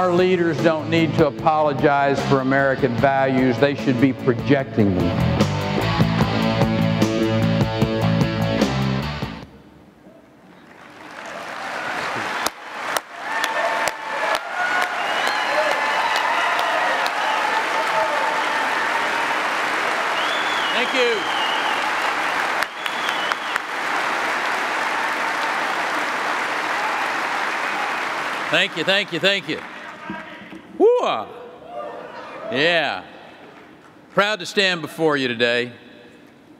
Our leaders don't need to apologize for American values. They should be projecting them. Thank you. Thank you, thank you, thank you. Woo-ah. Yeah. Proud to stand before you today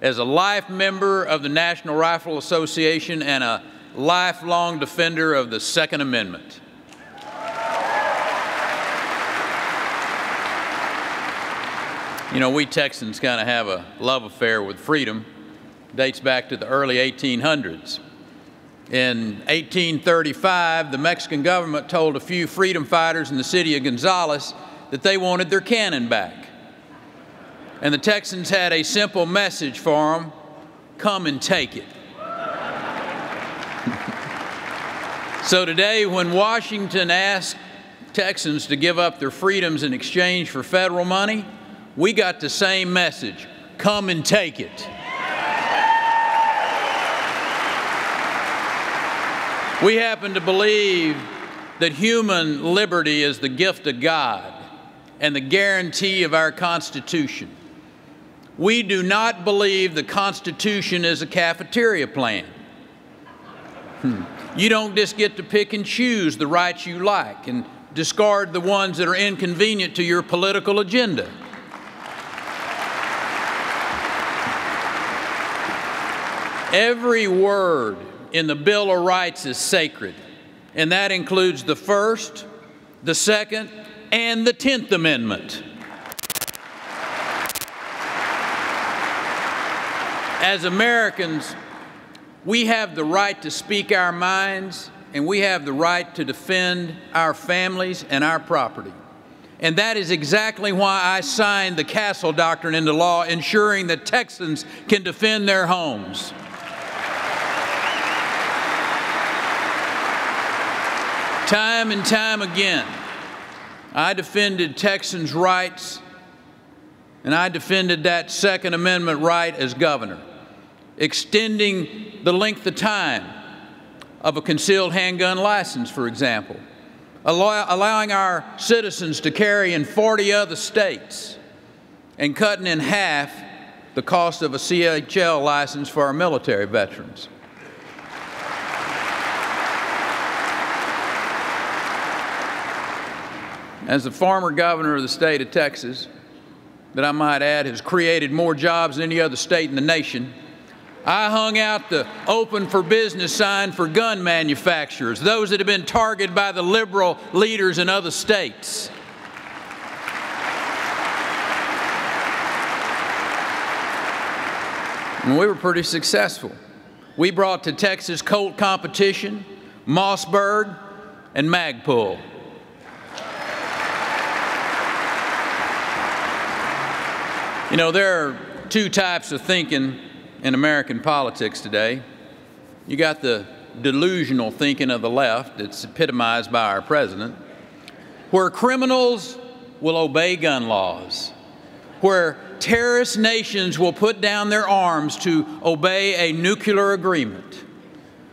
as a life member of the National Rifle Association and a lifelong defender of the Second Amendment. You know, we Texans kind of have a love affair with freedom. Dates back to the early 1800s. In 1835, the Mexican government told a few freedom fighters in the city of Gonzales that they wanted their cannon back. And the Texans had a simple message for them: come and take it. So today, when Washington asked Texans to give up their freedoms in exchange for federal money, we got the same message: come and take it. We happen to believe that human liberty is the gift of God and the guarantee of our Constitution. We do not believe the Constitution is a cafeteria plan. You don't just get to pick and choose the rights you like and discard the ones that are inconvenient to your political agenda. Every word in the Bill of Rights is sacred, and that includes the First, the Second, and the 10th Amendment. As Americans, we have the right to speak our minds, and we have the right to defend our families and our property. And that is exactly why I signed the Castle Doctrine into law, ensuring that Texans can defend their homes. Time and time again, I defended Texans' rights, and I defended that Second Amendment right as governor, extending the length of time of a concealed handgun license, for example, allowing our citizens to carry in 40 other states, and cutting in half the cost of a CHL license for our military veterans. As the former governor of the state of Texas, that I might add has created more jobs than any other state in the nation, I hung out the open for business sign for gun manufacturers, those that have been targeted by the liberal leaders in other states. And we were pretty successful. We brought to Texas Colt competition, Mossberg, and Magpul. You know, there are two types of thinking in American politics today. You got the delusional thinking of the left that's epitomized by our president, where criminals will obey gun laws, where terrorist nations will put down their arms to obey a nuclear agreement,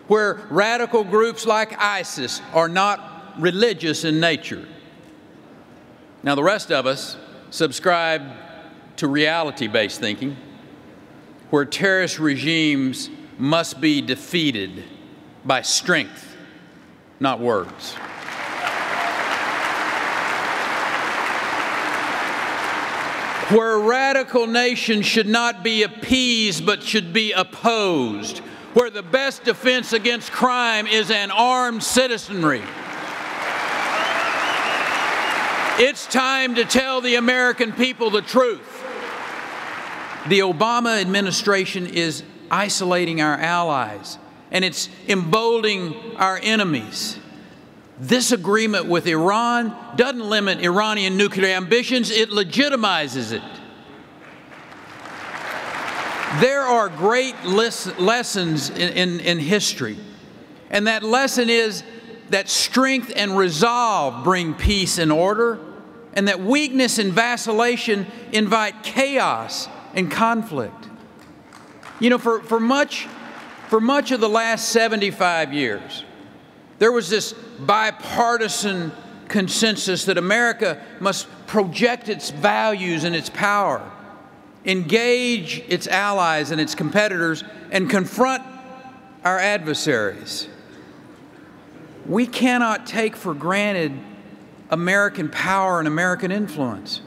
where radical groups like ISIS are not religious in nature. Now, the rest of us subscribe to reality-based thinking, where terrorist regimes must be defeated by strength, not words. Where radical nations should not be appeased but should be opposed, where the best defense against crime is an armed citizenry. It's time to tell the American people the truth. The Obama administration is isolating our allies, and it's emboldening our enemies. This agreement with Iran doesn't limit Iranian nuclear ambitions, it legitimizes it. There are great lessons in history, and that lesson is that strength and resolve bring peace and order, and that weakness and vacillation invite chaos and conflict. You know, for much of the last 75 years, there was this bipartisan consensus that America must project its values and its power, engage its allies and its competitors, and confront our adversaries. We cannot take for granted American power and American influence.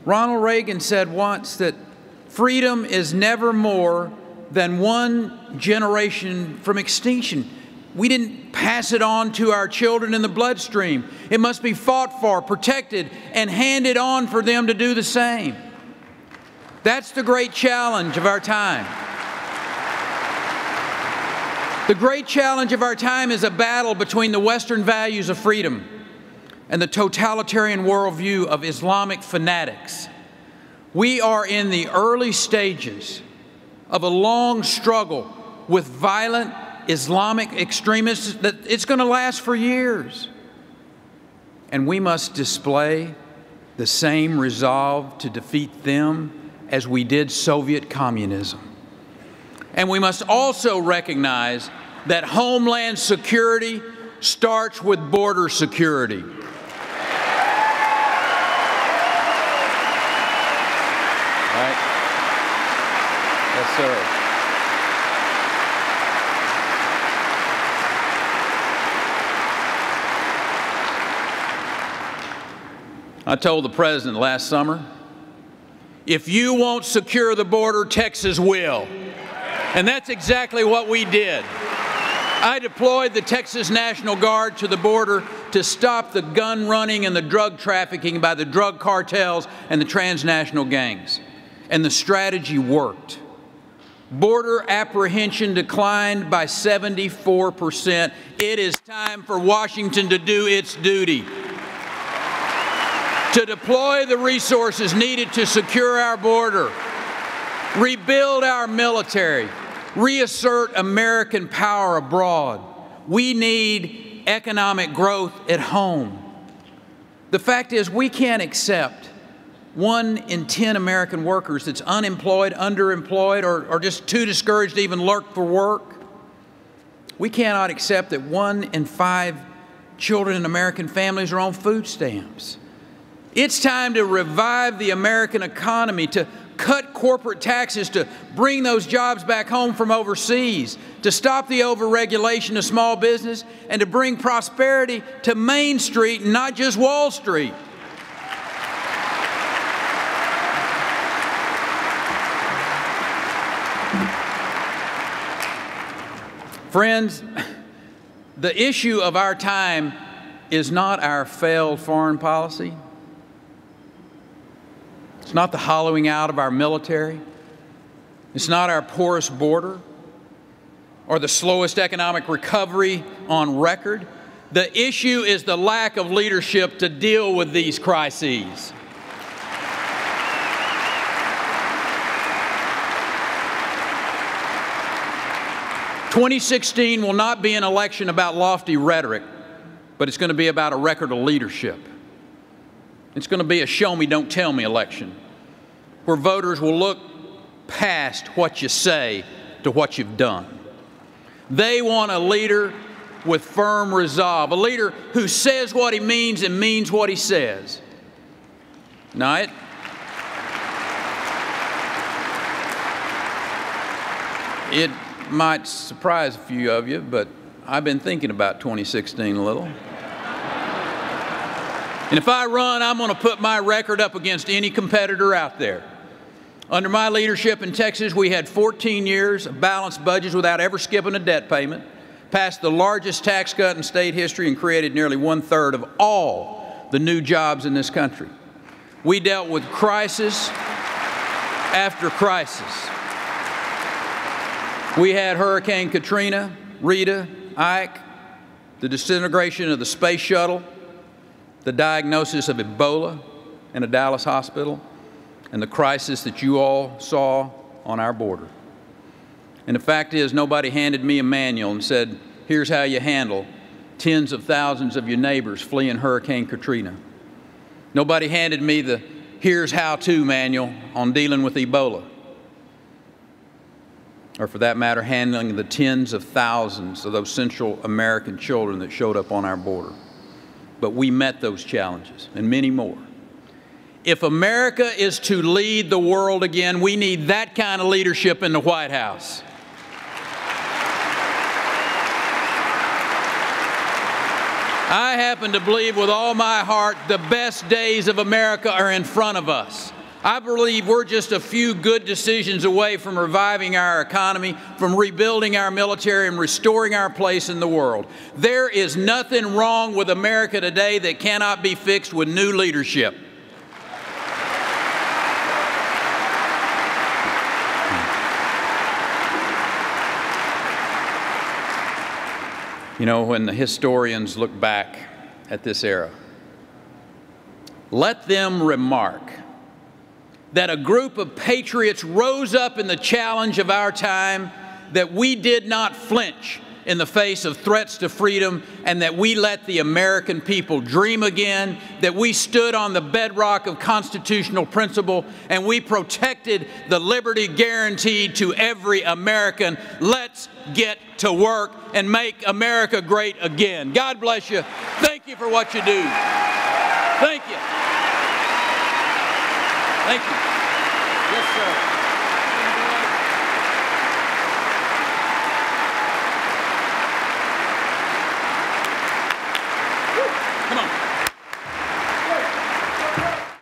Ronald Reagan said once that freedom is never more than one generation from extinction. We didn't pass it on to our children in the bloodstream. It must be fought for, protected, and handed on for them to do the same. That's the great challenge of our time. The great challenge of our time is a battle between the Western values of freedom and the totalitarian worldview of Islamic fanatics. We are in the early stages of a long struggle with violent Islamic extremists that it's going to last for years. And we must display the same resolve to defeat them as we did Soviet communism. And we must also recognize that homeland security starts with border security. Right? Yes, sir. I told the President last summer, if you won't secure the border, Texas will. And that's exactly what we did. I deployed the Texas National Guard to the border to stop the gun running and the drug trafficking by the drug cartels and the transnational gangs. And the strategy worked. Border apprehension declined by 74%. It is time for Washington to do its duty, to deploy the resources needed to secure our border, rebuild our military, reassert American power abroad. We need economic growth at home. The fact is, we can't accept 1 in 10 American workers that's unemployed, underemployed, or just too discouraged to even look for work. We cannot accept that 1 in 5 children in American families are on food stamps. It's time to revive the American economy, to cut corporate taxes, to bring those jobs back home from overseas, to stop the overregulation of small business, and to bring prosperity to Main Street and not just Wall Street. Friends, the issue of our time is not our failed foreign policy. It's not the hollowing out of our military. It's not our porous border or the slowest economic recovery on record. The issue is the lack of leadership to deal with these crises. '16 will not be an election about lofty rhetoric, but it's going to be about a record of leadership. It's going to be a show me, don't tell me election, where voters will look past what you say to what you've done. They want a leader with firm resolve, a leader who says what he means and means what he says. Now, it might surprise a few of you, but I've been thinking about 2016 a little. And if I run, I'm going to put my record up against any competitor out there. Under my leadership in Texas, we had 14 years of balanced budgets without ever skipping a debt payment, passed the largest tax cut in state history, and created nearly 1/3 of all the new jobs in this country. We dealt with crisis after crisis. We had Hurricane Katrina, Rita, Ike, the disintegration of the space shuttle, the diagnosis of Ebola in a Dallas hospital, and the crisis that you all saw on our border. And the fact is, nobody handed me a manual and said, here's how you handle tens of thousands of your neighbors fleeing Hurricane Katrina. Nobody handed me the here's how-to manual on dealing with Ebola, or for that matter, handling the tens of thousands of those Central American children that showed up on our border. But we met those challenges and many more. If America is to lead the world again, we need that kind of leadership in the White House. I happen to believe with all my heart the best days of America are in front of us. I believe we're just a few good decisions away from reviving our economy, from rebuilding our military and restoring our place in the world. There is nothing wrong with America today that cannot be fixed with new leadership. You know, when the historians look back at this era, let them remark that a group of patriots rose up in the challenge of our time, that we did not flinch in the face of threats to freedom, and that we let the American people dream again, that we stood on the bedrock of constitutional principle, and we protected the liberty guaranteed to every American. Let's get to work and make America great again. God bless you. Thank you for what you do. Thank you. Thank you. Yes, sir. Come on.